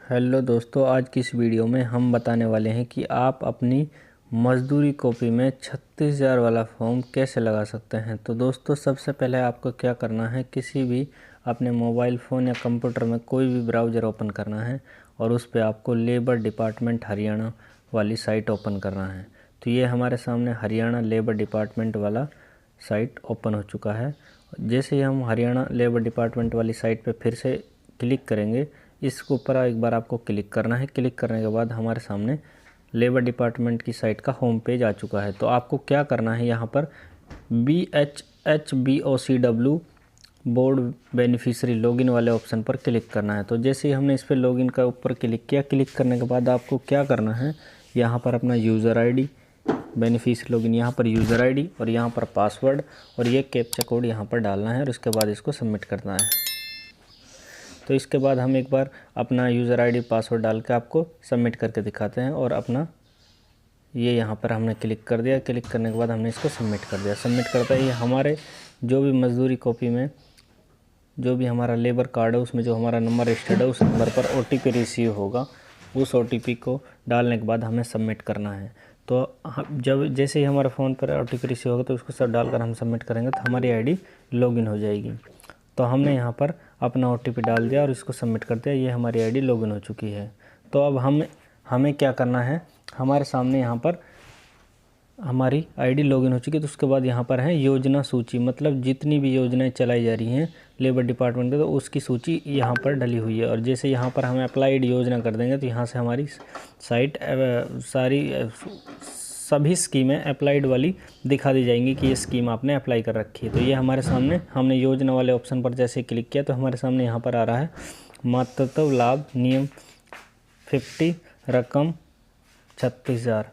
Hello दोस्तों, आज की इस वीडियो में हम बताने वाले हैं कि आप अपनी मजदूरी कॉपी में 36,000 वाला फॉर्म कैसे लगा सकते हैं। तो दोस्तों, सबसे पहले आपको क्या करना है, किसी भी अपने मोबाइल फ़ोन या कंप्यूटर में कोई भी ब्राउज़र ओपन करना है और उस पर आपको लेबर डिपार्टमेंट हरियाणा वाली साइट ओपन करना है। तो ये हमारे सामने हरियाणा लेबर डिपार्टमेंट वाला साइट ओपन हो चुका है। जैसे ही हम हरियाणा लेबर डिपार्टमेंट वाली साइट पर फिर से क्लिक करेंगे, इसके ऊपर एक बार आपको क्लिक करना है। क्लिक करने के बाद हमारे सामने लेबर डिपार्टमेंट की साइट का होम पेज आ चुका है। तो आपको क्या करना है, यहाँ पर BHHBOCW बोर्ड बेनिफिशियरी लॉगिन वाले ऑप्शन पर क्लिक करना है। तो जैसे ही हमने इस पर लॉगिन का ऊपर क्लिक किया, क्लिक करने के बाद आपको क्या करना है, यहाँ पर अपना यूज़र ID बेनिफिशियरी लॉगिन, यहाँ पर यूज़र ID और यहाँ पर पासवर्ड और ये कैप्चा कोड यहाँ पर डालना है और उसके बाद इसको सबमिट करना है। तो इसके बाद हम एक बार अपना यूज़र ID पासवर्ड डाल के आपको सबमिट करके दिखाते हैं। और अपना ये यहाँ पर हमने क्लिक कर दिया। क्लिक करने के बाद हमने इसको सबमिट कर दिया। सबमिट करते ही हमारे जो भी मजदूरी कॉपी में जो भी हमारा लेबर कार्ड है उसमें जो हमारा नंबर रजिस्टर्ड है उस नंबर पर OTP रिसीव होगा। उस OTP को डालने के बाद हमें सबमिट करना है। तो जब जैसे ही हमारे फ़ोन पर OTP रिसीव होगा तो उसको सब डालकर हम सबमिट करेंगे तो हमारी ID लॉगिन हो जाएगी। तो हमने यहाँ पर अपना OTP डाल दिया और इसको सबमिट कर दिया। ये हमारी ID लॉगिन हो चुकी है। तो अब हमें क्या करना है, हमारे सामने यहाँ पर हमारी ID लॉगिन हो चुकी है। तो उसके बाद यहाँ पर है योजना सूची, मतलब जितनी भी योजनाएं चलाई जा रही हैं लेबर डिपार्टमेंट में तो उसकी सूची यहाँ पर डली हुई है। और जैसे यहाँ पर हमें अप्लाइड योजना कर देंगे तो यहाँ से हमारी साइट सभी स्कीमें अप्लाइड वाली दिखा दी जाएंगी कि ये स्कीम आपने अप्लाई कर रखी है। तो ये हमारे सामने हमने योजना वाले ऑप्शन पर जैसे क्लिक किया तो हमारे सामने यहाँ पर आ रहा है मातृत्व लाभ नियम 50 रकम 36,000।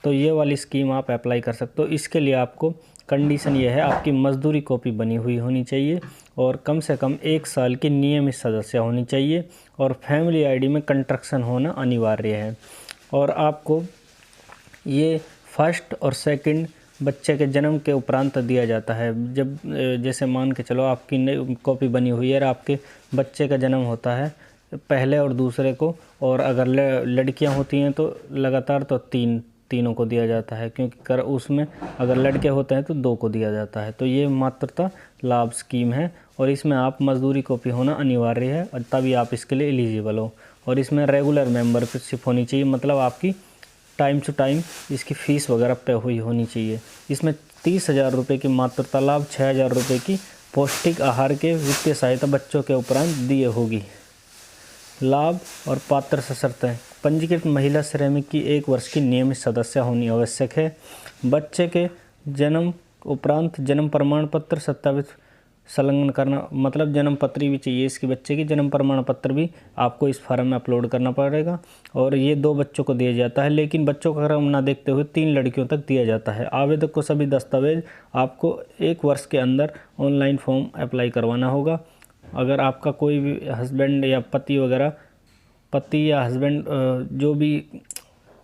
तो ये वाली स्कीम आप अप्लाई कर सकते हो। इसके लिए आपको कंडीशन ये है, आपकी मजदूरी कॉपी बनी हुई होनी चाहिए और कम से कम 1 साल की नियमित सदस्य होनी चाहिए और फैमिली ID में कंस्ट्रक्शन होना अनिवार्य है। और आपको ये फर्स्ट और सेकंड बच्चे के जन्म के उपरांत दिया जाता है। जब जैसे मान के चलो आपकी कॉपी बनी हुई है और आपके बच्चे का जन्म होता है पहले और दूसरे को, और अगर लड़कियां होती हैं तो लगातार तो तीनों को दिया जाता है, क्योंकि उसमें अगर लड़के होते हैं तो 2 को दिया जाता है। तो ये मातृत्व लाभ स्कीम है और इसमें आप मजदूरी कॉपी होना अनिवार्य है और तभी आप इसके लिए एलिजिबल हो। और इसमें रेगुलर मेंबरशिप होनी चाहिए, मतलब आपकी टाइम टू टाइम इसकी फ़ीस वगैरह पे हुई होनी चाहिए। इसमें 30,000 रुपये की मातृत्व लाभ, 6,000 रुपये की पौष्टिक आहार के वित्तीय सहायता बच्चों के उपरांत दिए होगी। लाभ और पात्र शर्तें, पंजीकृत महिला श्रमिक की 1 वर्ष की नियमित सदस्य होनी आवश्यक है। बच्चे के जन्म उपरांत जन्म प्रमाण पत्र सत्यापित संलग्न करना, मतलब जन्म पत्री भी चाहिए इसके बच्चे की, जन्म प्रमाण पत्र भी आपको इस फॉर्म में अपलोड करना पड़ेगा। और ये 2 बच्चों को दिया जाता है, लेकिन बच्चों का क्रम ना देखते हुए 3 लड़कियों तक दिया जाता है। आवेदक को सभी दस्तावेज आपको 1 वर्ष के अंदर ऑनलाइन फॉर्म अप्लाई करवाना होगा। अगर आपका कोई भी हस्बैंड या पति या हस्बैंड जो भी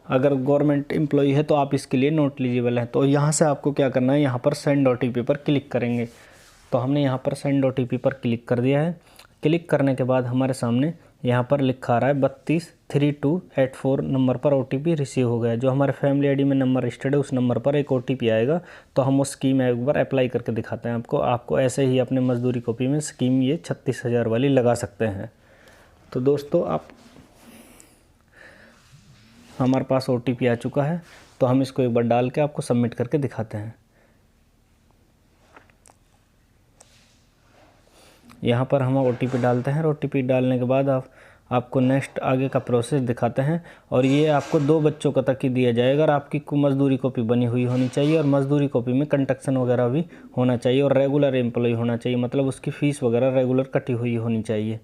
अगर गवर्नमेंट एम्प्लॉई है तो आप इसके लिए नॉट एलिजिबल हैं। तो यहाँ से आपको क्या करना है, यहाँ पर सेंड OTP पर क्लिक करेंगे। तो हमने यहाँ पर सेंड OTP पर क्लिक कर दिया है। क्लिक करने के बाद हमारे सामने यहाँ पर लिखा रहा है 323284 नंबर पर OTP रिसीव हो गया। जो हमारे फैमिली ID में नंबर रजिस्टर्ड है उस नंबर पर एक OTP आएगा। तो हम उस स्कीम एक बार अप्लाई करके दिखाते हैं आपको ऐसे ही अपने मजदूरी कॉपी में स्कीम ये 36,000 वाली लगा सकते हैं। तो दोस्तों, हमारे पास OTP आ चुका है, तो हम इसको एक बार डाल के आपको सबमिट करके दिखाते हैं। यहाँ पर हम OTP डालते हैं और OTP डालने के बाद आपको नेक्स्ट आगे का प्रोसेस दिखाते हैं। और ये आपको 2 बच्चों का तक ही दिया जाएगा और आपकी मजदूरी कॉपी बनी हुई होनी चाहिए और मजदूरी कॉपी में कंस्ट्रक्शन वगैरह भी होना चाहिए और रेगुलर एम्प्लॉय होना चाहिए, मतलब उसकी फ़ीस वगैरह रेगुलर कटी हुई होनी चाहिए।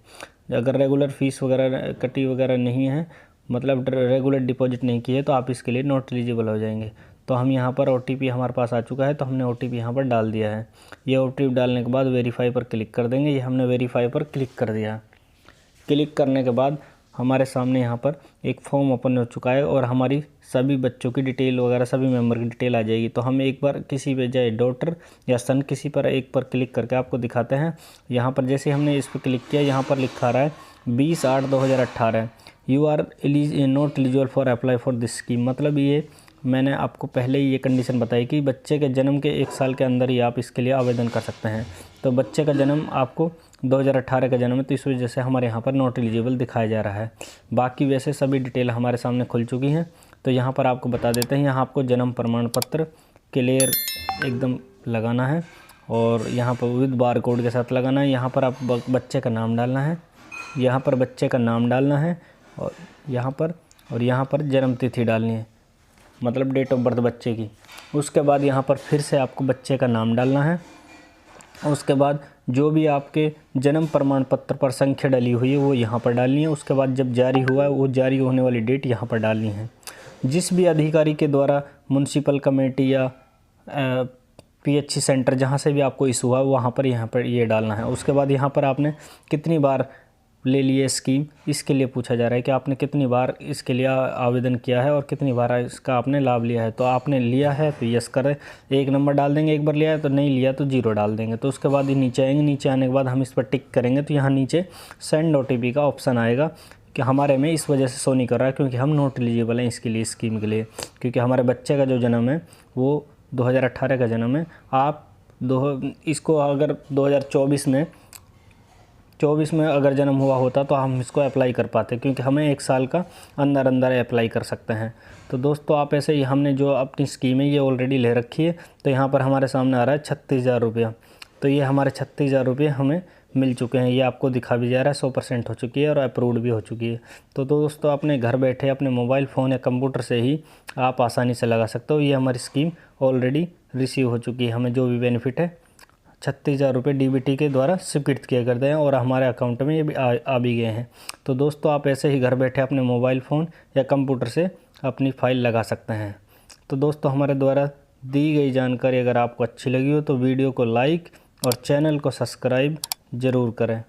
अगर रेगुलर फ़ीस वगैरह कटी वगैरह नहीं है, मतलब रेगुलर डिपॉजिट नहीं की है, तो आप इसके लिए नॉट एलिजिबल हो जाएंगे। तो हम यहाँ पर OTP हमारे पास आ चुका है, तो हमने OTP यहाँ पर डाल दिया है। ये OTP डालने के बाद वेरीफाई पर क्लिक कर देंगे। ये हमने वेरीफाई पर क्लिक कर दिया। क्लिक करने के बाद हमारे सामने यहाँ पर एक फॉर्म ओपन हो चुका है और हमारी सभी बच्चों की डिटेल वगैरह सभी मेंबर की डिटेल आ जाएगी। तो हम एक बार किसी पे जाए डॉटर या सन किसी पर एक पर क्लिक करके आपको दिखाते हैं। यहाँ पर जैसे हमने इस पर क्लिक किया, यहाँ पर लिखा रहा है 20/8/2018। You are not eligible for apply for this scheme. मतलब ये मैंने आपको पहले ही ये कंडीशन बताई कि बच्चे के जन्म के 1 साल के अंदर ही आप इसके लिए आवेदन कर सकते हैं। तो बच्चे का जन्म आपको 2018 का जन्म है, तो इस वजह से हमारे यहाँ पर नॉट एलिजिबल दिखाया जा रहा है। बाकी वैसे सभी डिटेल हमारे सामने खुल चुकी हैं। तो यहाँ पर आपको बता देते हैं, यहाँ आपको जन्म प्रमाण पत्र क्लियर एकदम लगाना है और यहाँ पर विद बार कोड के साथ लगाना है। यहाँ पर आप बच्चे का नाम डालना है, यहाँ पर बच्चे का नाम डालना है और यहाँ पर जन्म तिथि डालनी है, मतलब डेट ऑफ बर्थ बच्चे की। उसके बाद यहाँ पर फिर से आपको बच्चे का नाम डालना है। उसके बाद जो भी आपके जन्म प्रमाण पत्र पर संख्या डली हुई है वो यहाँ पर डालनी है। उसके बाद जब जारी हुआ है वो जारी होने वाली डेट यहाँ पर डालनी है। जिस भी अधिकारी के द्वारा म्युनिसिपल कमेटी या PHC सेंटर जहाँ से भी आपको इशू हुआ वहाँ पर ये डालना है। उसके बाद यहाँ पर आपने कितनी बार ले लिए स्कीम, इसके लिए पूछा जा रहा है कि आपने कितनी बार इसके लिए आवेदन किया है और कितनी बार इसका आपने लाभ लिया है। तो आपने लिया है तो यस करें, 1 नंबर डाल देंगे। एक बार लिया है तो नहीं लिया तो 0 डाल देंगे। तो उसके बाद ही नीचे आएंगे, नीचे आने के बाद हम इस पर टिक करेंगे तो यहाँ नीचे सेंड OTP का ऑप्शन आएगा कि हमारे में इस वजह से शो नहीं कर रहा है क्योंकि हम नॉट एलिजिबल हैं इसके लिए, स्कीम के लिए, क्योंकि हमारे बच्चे का जो जन्म है वो 2018 का जन्म है। आप इसको अगर 2024 में अगर जन्म हुआ होता तो हम इसको अप्लाई कर पाते, क्योंकि हमें 1 साल का अंदर अप्लाई कर सकते हैं। तो दोस्तों आप ऐसे ही हमने जो अपनी स्कीम है ये ऑलरेडी ले रखी है। तो यहाँ पर हमारे सामने आ रहा है 36,000 रुपया। तो ये हमारे 36,000 रुपये हमें मिल चुके हैं। ये आपको दिखा भी जा रहा है 100% हो चुकी है और अप्रूव्ड भी हो चुकी है। तो दोस्तों अपने घर बैठे अपने मोबाइल फ़ोन या कंप्यूटर से ही आप आसानी से लगा सकते हो। ये हमारी स्कीम ऑलरेडी रिसीव हो चुकी है। हमें जो भी बेनिफिट है 36,000 रुपये DBT के द्वारा स्वीकृत किए करते हैं और हमारे अकाउंट में ये भी आ भी गए हैं। तो दोस्तों आप ऐसे ही घर बैठे अपने मोबाइल फ़ोन या कंप्यूटर से अपनी फ़ाइल लगा सकते हैं। तो दोस्तों हमारे द्वारा दी गई जानकारी अगर आपको अच्छी लगी हो तो वीडियो को लाइक और चैनल को सब्सक्राइब ज़रूर करें।